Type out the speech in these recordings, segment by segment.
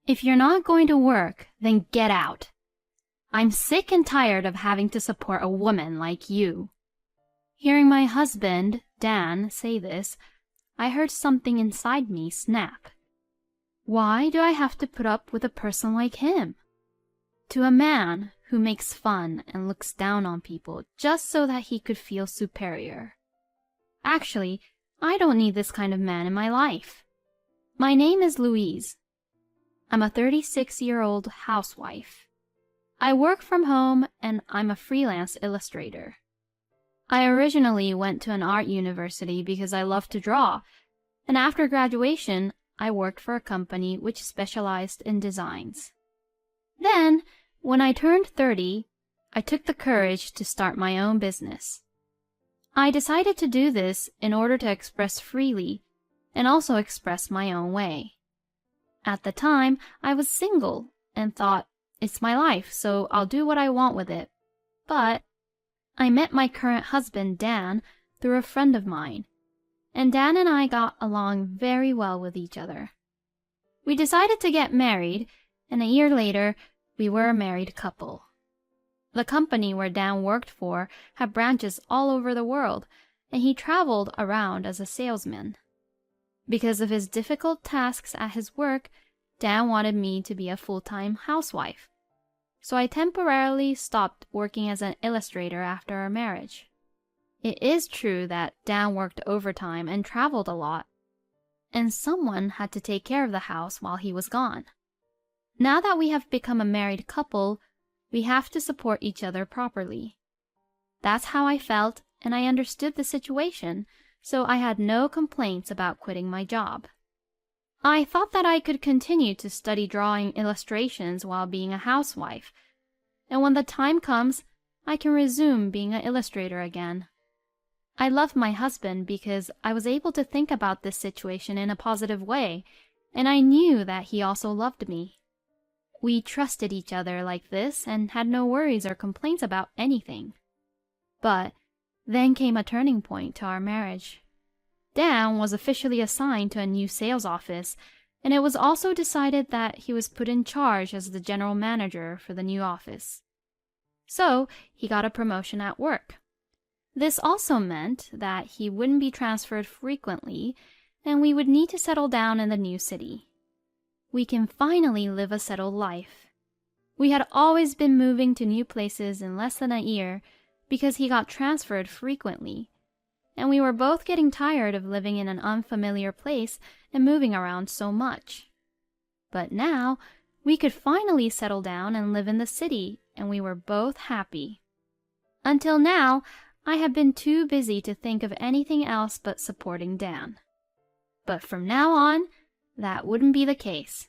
If you're not going to work, then get out. I'm sick and tired of having to support a woman like you." Hearing my husband, Dan, say this, I heard something inside me snap. Why do I have to put up with a person like him? To a man who makes fun and looks down on people just so that he could feel superior. Actually, I don't need this kind of man in my life. My name is Louise. I'm a 36-year-old housewife. I work from home and I'm a freelance illustrator. I originally went to an art university because I love to draw, and after graduation, I worked for a company which specialized in designs. Then, when I turned 30, I took the courage to start my own business. I decided to do this in order to express freely and also express my own way. At the time, I was single and thought, it's my life, so I'll do what I want with it. But I met my current husband, Dan, through a friend of mine, and Dan and I got along very well with each other. We decided to get married, and a year later, we were a married couple. The company where Dan worked for had branches all over the world, and he traveled around as a salesman. Because of his difficult tasks at his work, Dan wanted me to be a full-time housewife. So I temporarily stopped working as an illustrator after our marriage. It is true that Dan worked overtime and traveled a lot, and someone had to take care of the house while he was gone. Now that we have become a married couple, we have to support each other properly. That's how I felt, and I understood the situation, so I had no complaints about quitting my job. I thought that I could continue to study drawing illustrations while being a housewife, and when the time comes, I can resume being an illustrator again. I love my husband because I was able to think about this situation in a positive way, and I knew that he also loved me. We trusted each other like this and had no worries or complaints about anything. But then came a turning point to our marriage. Dan was officially assigned to a new sales office, and it was also decided that he was put in charge as the general manager for the new office. So he got a promotion at work. This also meant that he wouldn't be transferred frequently, and we would need to settle down in the new city. We can finally live a settled life. We had always been moving to new places in less than a year because he got transferred frequently, and we were both getting tired of living in an unfamiliar place and moving around so much. But now, we could finally settle down and live in the city, and we were both happy. Until now, I have been too busy to think of anything else but supporting Dan. But from now on, that wouldn't be the case.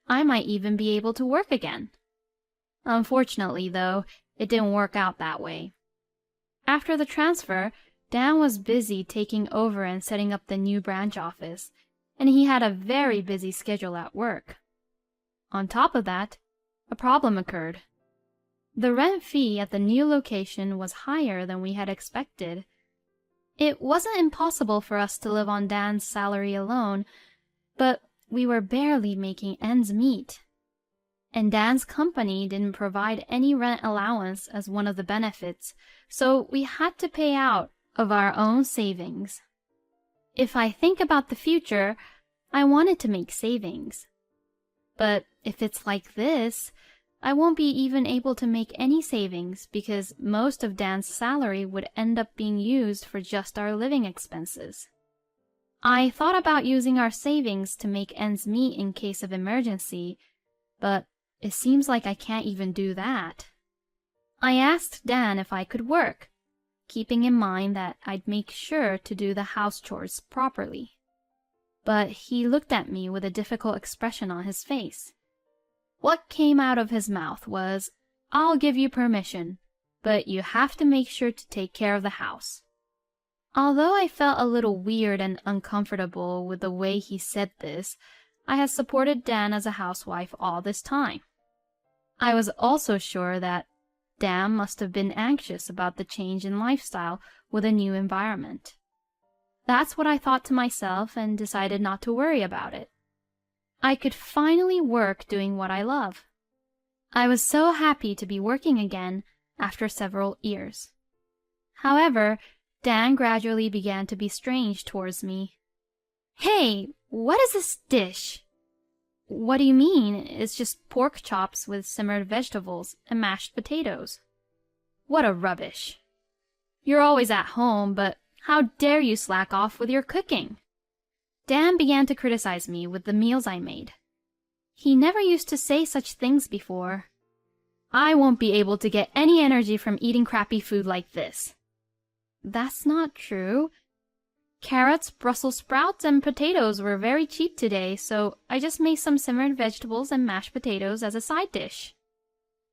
I might even be able to work again. Unfortunately, though, it didn't work out that way. After the transfer, Dan was busy taking over and setting up the new branch office, and he had a very busy schedule at work. On top of that, a problem occurred. The rent fee at the new location was higher than we had expected. It wasn't impossible for us to live on Dan's salary alone, but we were barely making ends meet. And Dan's company didn't provide any rent allowance as one of the benefits, so we had to pay out of our own savings. If I think about the future, I wanted to make savings. But if it's like this, I won't be even able to make any savings because most of Dan's salary would end up being used for just our living expenses. I thought about using our savings to make ends meet in case of emergency, but it seems like I can't even do that. I asked Dan if I could work, keeping in mind that I'd make sure to do the house chores properly. But he looked at me with a difficult expression on his face. What came out of his mouth was, "I'll give you permission, but you have to make sure to take care of the house." Although I felt a little weird and uncomfortable with the way he said this, I had supported Dan as a housewife all this time. I was also sure that Dan must have been anxious about the change in lifestyle with a new environment. That's what I thought to myself and decided not to worry about it. I could finally work doing what I love. I was so happy to be working again after several years. However, Dan gradually began to be strange towards me. "Hey, what is this dish?" "What do you mean? It's just pork chops with simmered vegetables and mashed potatoes." "What a rubbish. You're always at home, but how dare you slack off with your cooking?" Dan began to criticize me with the meals I made. He never used to say such things before. "I won't be able to get any energy from eating crappy food like this." "That's not true. Carrots, Brussels sprouts, and potatoes were very cheap today, so I just made some simmered vegetables and mashed potatoes as a side dish."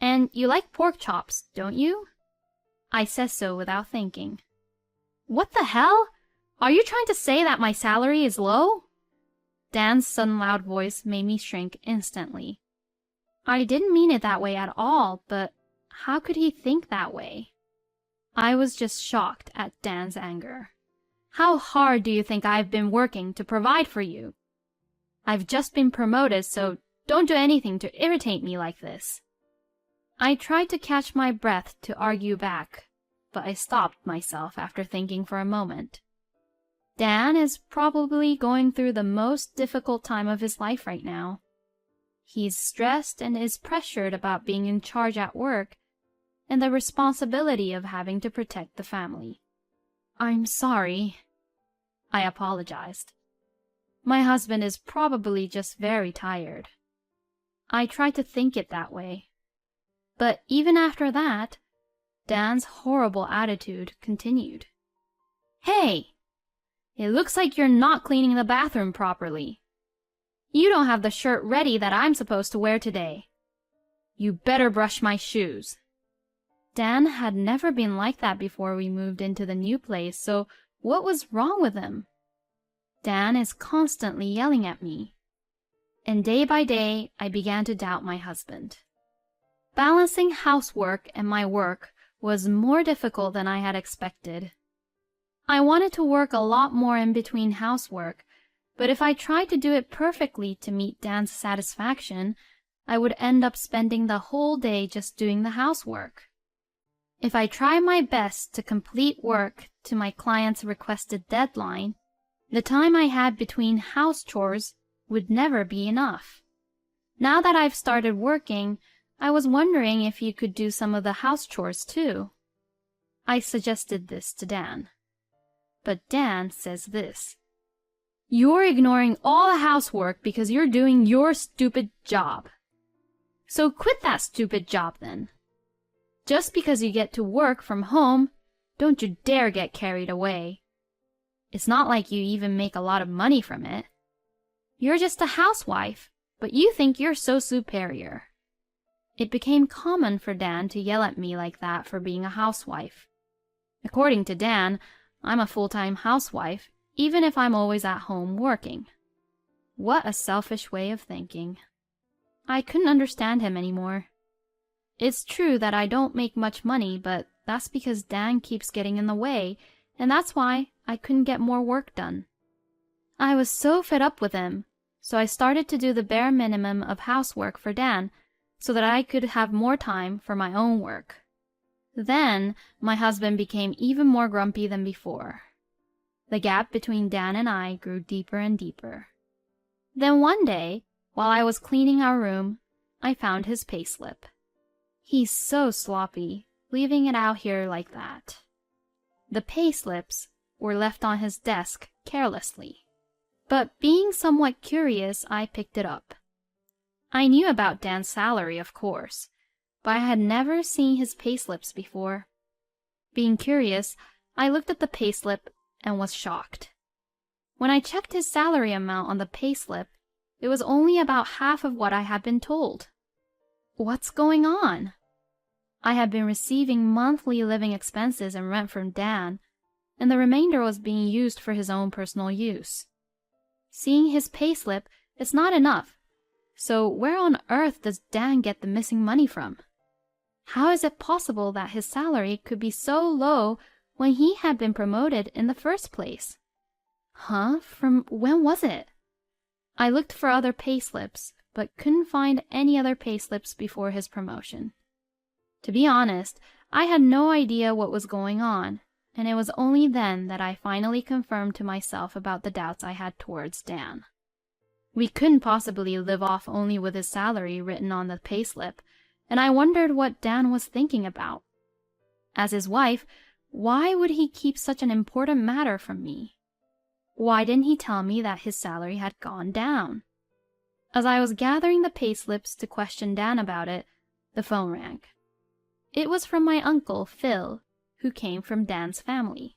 "And you like pork chops, don't you?" I said so without thinking. "What the hell? Are you trying to say that my salary is low?" Dan's sudden loud voice made me shrink instantly. I didn't mean it that way at all, but how could he think that way? I was just shocked at Dan's anger. "How hard do you think I've been working to provide for you? I've just been promoted, so don't do anything to irritate me like this." I tried to catch my breath to argue back, but I stopped myself after thinking for a moment. Dan is probably going through the most difficult time of his life right now. He's stressed and is pressured about being in charge at work and the responsibility of having to protect the family. "I'm sorry," I apologized. "My husband is probably just very tired." I tried to think it that way. But even after that, Dan's horrible attitude continued. "Hey! It looks like you're not cleaning the bathroom properly. You don't have the shirt ready that I'm supposed to wear today. You better brush my shoes." Dan had never been like that before we moved into the new place, so what was wrong with him? Dan is constantly yelling at me. And day by day, I began to doubt my husband. Balancing housework and my work was more difficult than I had expected. I wanted to work a lot more in between housework, but if I tried to do it perfectly to meet Dan's satisfaction, I would end up spending the whole day just doing the housework. If I tried my best to complete work to my client's requested deadline, the time I had between house chores would never be enough. Now that I've started working, I was wondering if you could do some of the house chores too. I suggested this to Dan. But Dan says this: "You're ignoring all the housework because you're doing your stupid job. So quit that stupid job then. Just because you get to work from home, don't you dare get carried away. It's not like you even make a lot of money from it. You're just a housewife, but you think you're so superior." It became common for Dan to yell at me like that for being a housewife. According to Dan, I'm a full-time housewife, even if I'm always at home working. What a selfish way of thinking. I couldn't understand him anymore. It's true that I don't make much money, but that's because Dan keeps getting in the way, and that's why I couldn't get more work done. I was so fed up with him, so I started to do the bare minimum of housework for Dan, so that I could have more time for my own work. Then my husband became even more grumpy than before. The gap between Dan and I grew deeper and deeper. Then one day, while I was cleaning our room, I found his payslip. He's so sloppy, leaving it out here like that. The payslips were left on his desk carelessly. But being somewhat curious, I picked it up. I knew about Dan's salary, of course, but I had never seen his payslips before. Being curious, I looked at the payslip and was shocked. When I checked his salary amount on the payslip, it was only about half of what I had been told. What's going on? I had been receiving monthly living expenses and rent from Dan, and the remainder was being used for his own personal use. Seeing his payslip, it's not enough. So where on earth does Dan get the missing money from? How is it possible that his salary could be so low when he had been promoted in the first place? From when was it? I looked for other payslips, but couldn't find any other payslips before his promotion. To be honest, I had no idea what was going on, and it was only then that I finally confirmed to myself about the doubts I had towards Dan. We couldn't possibly live off only with his salary written on the payslip, and I wondered what Dan was thinking about. As his wife, why would he keep such an important matter from me? Why didn't he tell me that his salary had gone down? As I was gathering the payslips to question Dan about it, the phone rang. It was from my uncle, Phil, who came from Dan's family.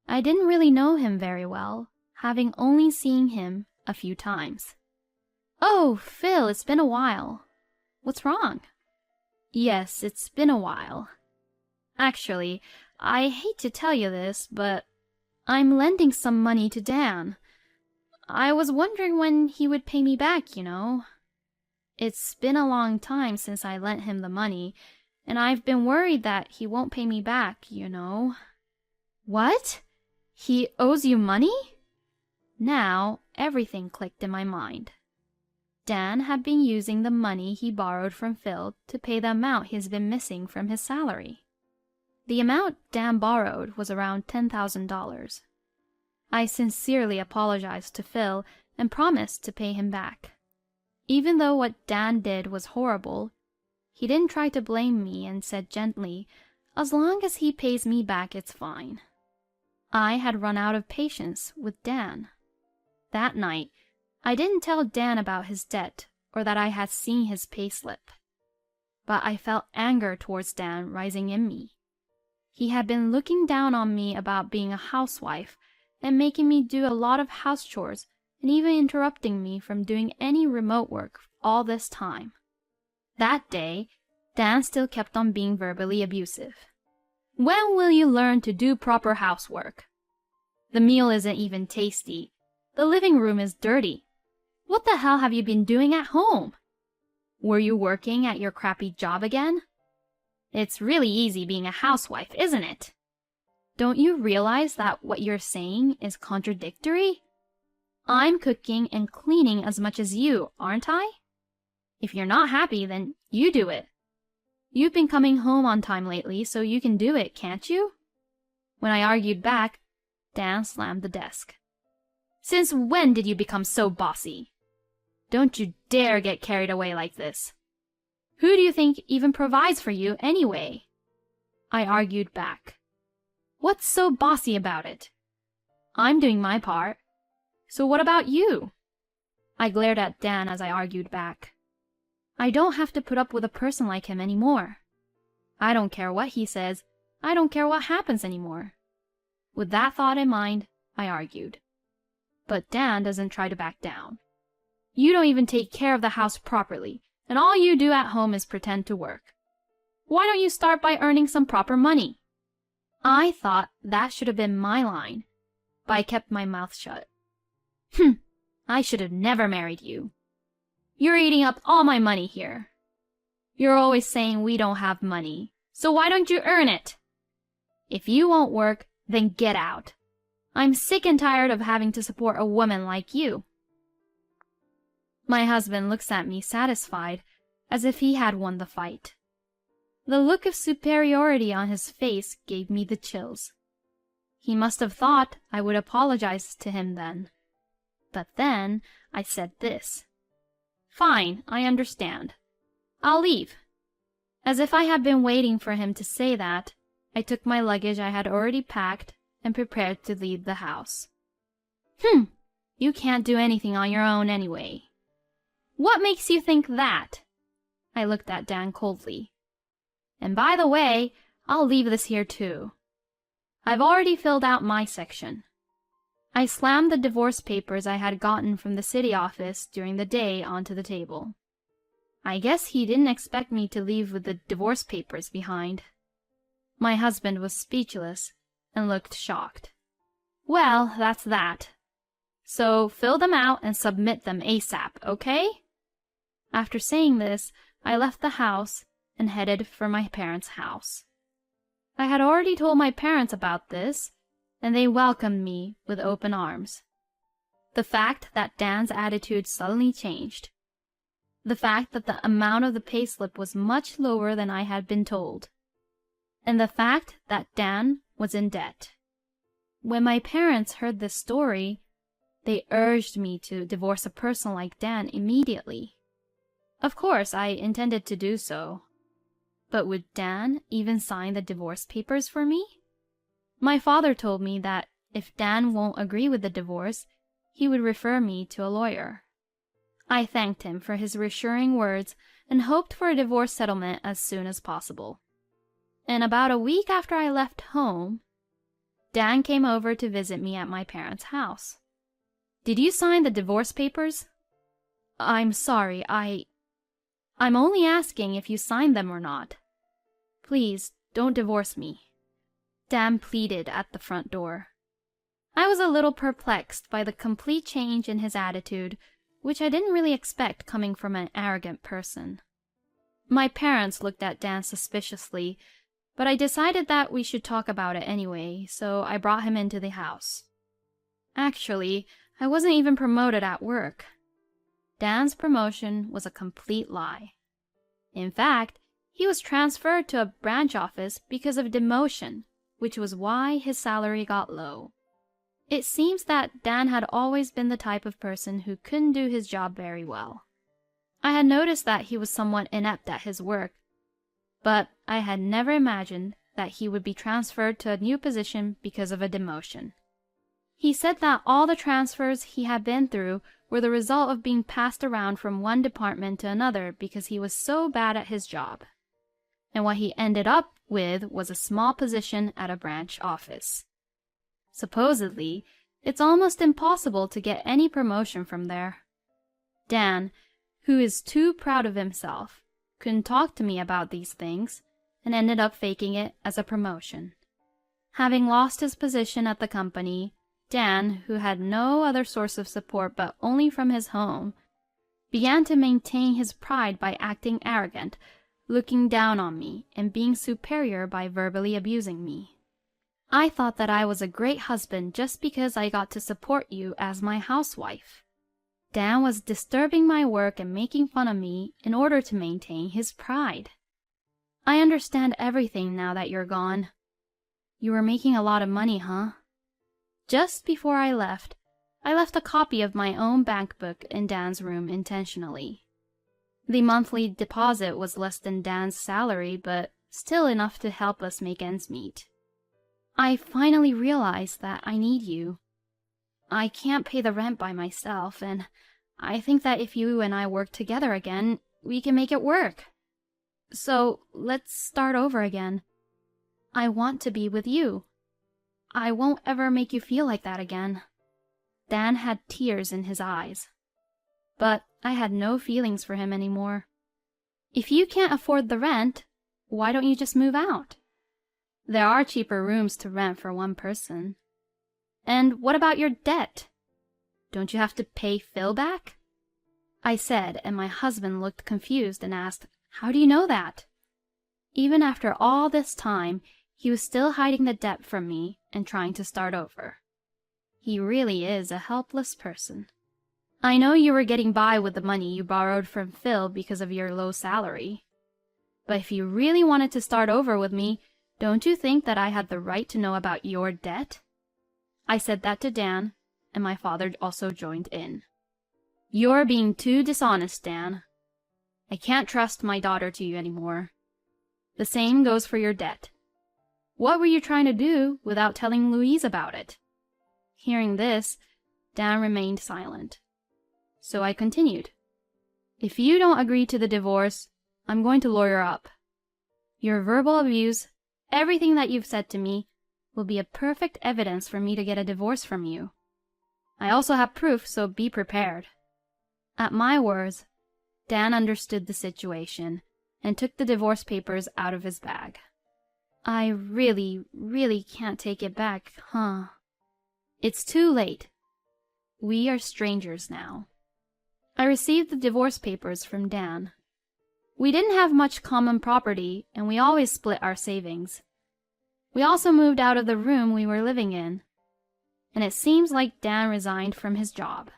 I didn't really know him very well, having only seen him a few times. "Oh, Phil, it's been a while. What's wrong?" "Yes, it's been a while. Actually, I hate to tell you this, but I'm lending some money to Dan. I was wondering when he would pay me back, you know. It's been a long time since I lent him the money, and I've been worried that he won't pay me back, you know." "What? He owes you money?" Now, everything clicked in my mind. Dan had been using the money he borrowed from Phil to pay the amount he's been missing from his salary. The amount Dan borrowed was around $10,000. I sincerely apologized to Phil and promised to pay him back. Even though what Dan did was horrible, he didn't try to blame me and said gently, "As long as he pays me back, it's fine." I had run out of patience with Dan. That night, I didn't tell Dan about his debt or that I had seen his payslip. But I felt anger towards Dan rising in me. He had been looking down on me about being a housewife and making me do a lot of house chores and even interrupting me from doing any remote work all this time. That day, Dan still kept on being verbally abusive. "When will you learn to do proper housework? The meal isn't even tasty. The living room is dirty. What the hell have you been doing at home? Were you working at your crappy job again? It's really easy being a housewife, isn't it? Don't you realize that what you're saying is contradictory? I'm cooking and cleaning as much as you, aren't I? If you're not happy, then you do it. You've been coming home on time lately, so you can do it, can't you?" When I argued back, Dan slammed the desk. "Since when did you become so bossy? Don't you dare get carried away like this. Who do you think even provides for you anyway?" I argued back. "What's so bossy about it? I'm doing my part. So what about you?" I glared at Dan as I argued back. I don't have to put up with a person like him anymore. I don't care what he says. I don't care what happens anymore. With that thought in mind, I argued. But Dan doesn't try to back down. "You don't even take care of the house properly, and all you do at home is pretend to work. Why don't you start by earning some proper money?" I thought that should have been my line, but I kept my mouth shut. I should have never married you. You're eating up all my money here. You're always saying we don't have money, so why don't you earn it? If you won't work, then get out. I'm sick and tired of having to support a woman like you." My husband looks at me satisfied, as if he had won the fight. The look of superiority on his face gave me the chills. He must have thought I would apologize to him then. But then I said this. "Fine, I understand. I'll leave." As if I had been waiting for him to say that, I took my luggage I had already packed and prepared to leave the house. You can't do anything on your own anyway." "What makes you think that?" I looked at Dan coldly. "And by the way, I'll leave this here too. I've already filled out my section." I slammed the divorce papers I had gotten from the city office during the day onto the table. I guess he didn't expect me to leave with the divorce papers behind. My husband was speechless and looked shocked. "Well, that's that. So fill them out and submit them ASAP, okay?" After saying this, I left the house and headed for my parents' house. I had already told my parents about this, and they welcomed me with open arms. The fact that Dan's attitude suddenly changed. The fact that the amount of the payslip was much lower than I had been told. And the fact that Dan was in debt. When my parents heard this story, they urged me to divorce a person like Dan immediately. Of course, I intended to do so. But would Dan even sign the divorce papers for me? My father told me that if Dan won't agree with the divorce, he would refer me to a lawyer. I thanked him for his reassuring words and hoped for a divorce settlement as soon as possible. And about a week after I left home, Dan came over to visit me at my parents' house. "Did you sign the divorce papers?" "I'm sorry, I'm only asking if you signed them or not. Please, don't divorce me," Dan pleaded at the front door. I was a little perplexed by the complete change in his attitude, which I didn't really expect coming from an arrogant person. My parents looked at Dan suspiciously, but I decided that we should talk about it anyway, so I brought him into the house. Actually, I wasn't even promoted at work. Dan's promotion was a complete lie. In fact, he was transferred to a branch office because of demotion, which was why his salary got low. It seems that Dan had always been the type of person who couldn't do his job very well. I had noticed that he was somewhat inept at his work, but I had never imagined that he would be transferred to a new position because of a demotion. He said that all the transfers he had been through were the result of being passed around from one department to another because he was so bad at his job. And what he ended up with was a small position at a branch office. Supposedly, it's almost impossible to get any promotion from there. Dan, who is too proud of himself, couldn't talk to me about these things and ended up faking it as a promotion. Having lost his position at the company, Dan, who had no other source of support but only from his home, began to maintain his pride by acting arrogant, looking down on me, and being superior by verbally abusing me. I thought that I was a great husband just because I got to support you as my housewife. Dan was disturbing my work and making fun of me in order to maintain his pride. I understand everything now that you're gone. You were making a lot of money, huh? Just before I left a copy of my own bank book in Dan's room intentionally. The monthly deposit was less than Dan's salary, but still enough to help us make ends meet. I finally realized that I need you. I can't pay the rent by myself, and I think that if you and I work together again, we can make it work. So let's start over again. I want to be with you. I won't ever make you feel like that again. Dan had tears in his eyes. But I had no feelings for him anymore. If you can't afford the rent, why don't you just move out? There are cheaper rooms to rent for one person. And what about your debt? Don't you have to pay Phil back? I said, and my husband looked confused and asked, "How do you know that?" Even after all this time, he was still hiding the debt from me and trying to start over. He really is a helpless person. I know you were getting by with the money you borrowed from Phil because of your low salary. But if you really wanted to start over with me, don't you think that I had the right to know about your debt? I said that to Dan, and my father also joined in. You're being too dishonest, Dan. I can't trust my daughter to you anymore. The same goes for your debt. What were you trying to do without telling Louise about it? Hearing this, Dan remained silent. So I continued. If you don't agree to the divorce, I'm going to lawyer up. Your verbal abuse, everything that you've said to me, will be a perfect evidence for me to get a divorce from you. I also have proof, so be prepared. At my words, Dan understood the situation and took the divorce papers out of his bag. I really can't take it back, huh? It's too late. We are strangers now. I received the divorce papers from Dan. We didn't have much common property, and we always split our savings. We also moved out of the room we were living in. and it seems like Dan resigned from his job.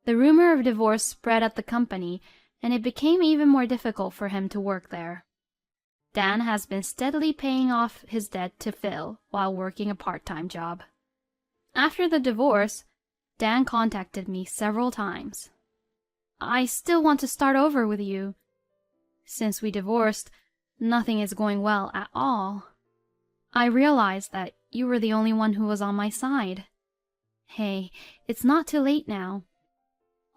The rumor of divorce spread at the company, and it became even more difficult for him to work there. Dan has been steadily paying off his debt to Phil while working a part-time job. After the divorce, Dan contacted me several times. "I still want to start over with you. Since we divorced, nothing is going well at all. I realized that you were the only one who was on my side. Hey, it's not too late now."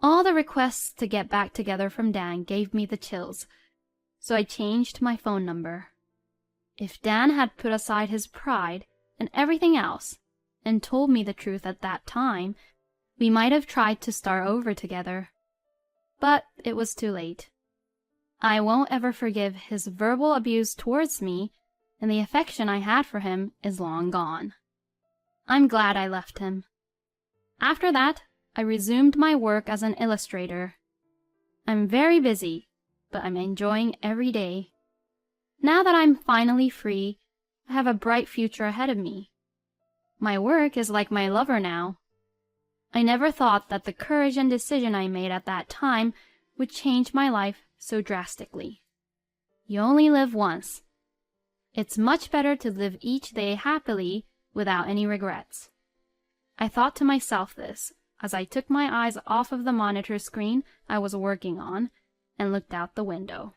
All the requests to get back together from Dan gave me the chills, so I changed my phone number. If Dan had put aside his pride and everything else and told me the truth at that time, we might have tried to start over together. But it was too late. I won't ever forgive his verbal abuse towards me, and the affection I had for him is long gone. I'm glad I left him. After that, I resumed my work as an illustrator. I'm very busy, but I'm enjoying every day. Now that I'm finally free, I have a bright future ahead of me. My work is like my lover now. I never thought that the courage and decision I made at that time would change my life so drastically. You only live once. It's much better to live each day happily without any regrets. I thought to myself this as I took my eyes off of the monitor screen I was working on and looked out the window.